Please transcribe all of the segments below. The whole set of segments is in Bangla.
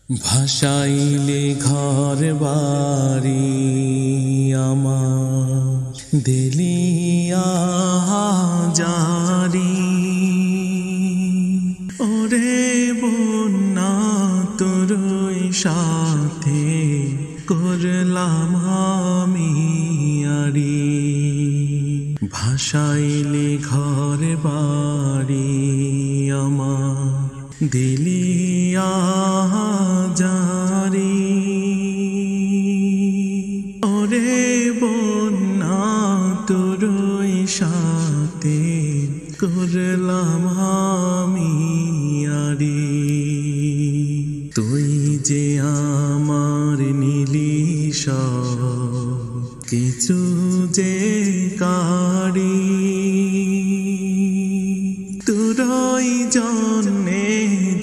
ভাসাইলে ঘর বাড়ি আমার দিলিয়া জারি ওরে বন্যা তোরই সাথে করলাম আমি আরি ভাসাইলে ঘর বাড়ি আমার দিলিয়া জারি ওরে বন্যা তোরই সাথে করলাম আমি আরি তুই যে আমার নীলি কিছু যে কারি তোরই জন্যে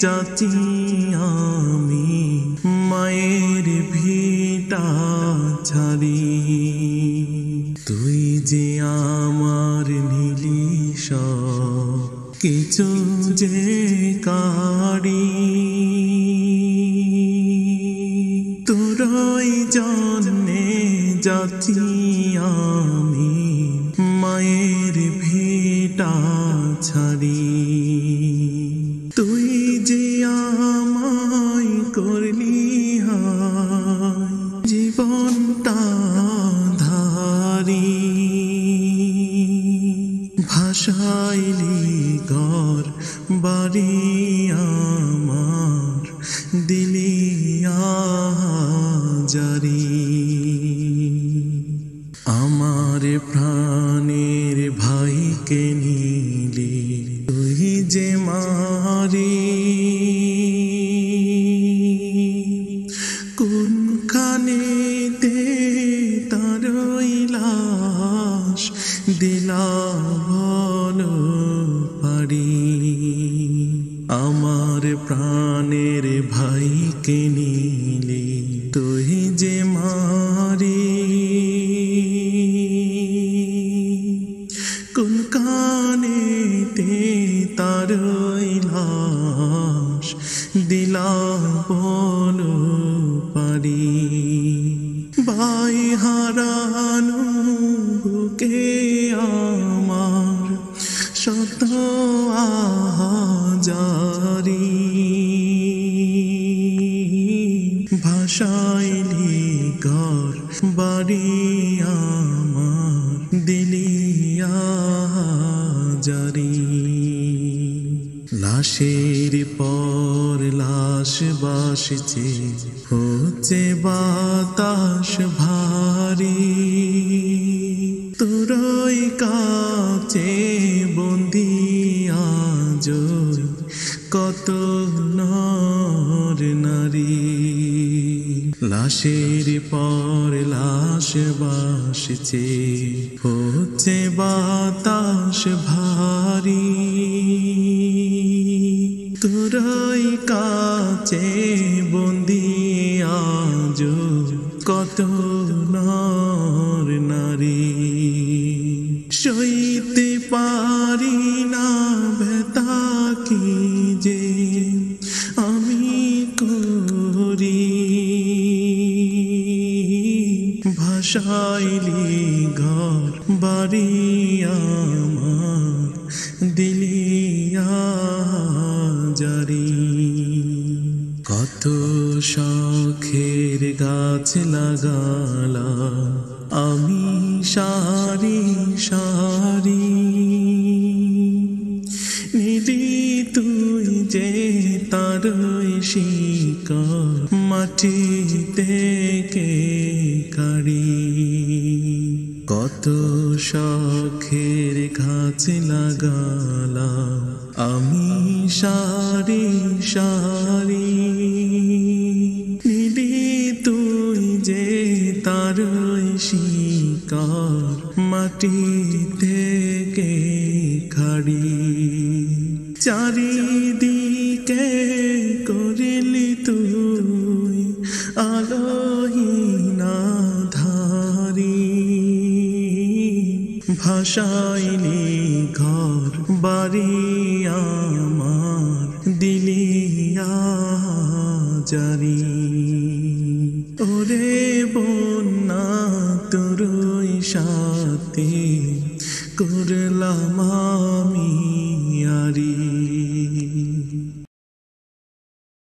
যাচ্ছি আমি মায়ের ভিটা ছাড়ি তুই যে আমার নীলি কিছু যে কারি তোরই জন্যে যাচ্ছি আমি মায়ের ভিটা ছাড়ি তুই যে আমায় করলি জীবনটা ধারি ভাসাইলি ঘর বাড়ি আমার দিলিয়া জারি আমার প্রাণের ভাইকে নিলি তুই যে মারি কোনখানেতে তারই লাশ দিলা বলো পারি আমার প্রাণের ভাইকে নিলি তুই যে মারি কোনখানেতে তারই লাশ দিলা বলো পারি ভাই হারানো বুকে আমার শত আহাজারি ভাসাইলি ঘর বাড়ি আমার দিলিয়া জারি লাশের পর লাশ বাসছে হচ্ছে বাতাস ভারী তোরই কাছে বন্দি আজ কত নর নারী লাশের পর লাশ বাসছে হচ্ছে বাতাস ভারী তোরই কাছে বন্দি আজ কত নর নারী সইতে পারি না ব্যথা কি যে আমি করি ভাসাইলি ঘর বাড়ি আমার দিলিয়া জারি কত শখের গাছ লাগালা আমি সারি সারি নিলি তুই যে তারই শিকড় মাটি থেকে কাড়ি কত শখের গাছ লাগালাম আমি সারি সারি নিলি তুই যে তারই শিকড় মাটি থেকে কাড়ি চারিদিকে করিলি তুই আলোহীনা ধারি ভাসাইলি ঘর বাড়ি আমার দিলিয়া জারি ওরে বন্যা তোরই সাথে করলাম আমি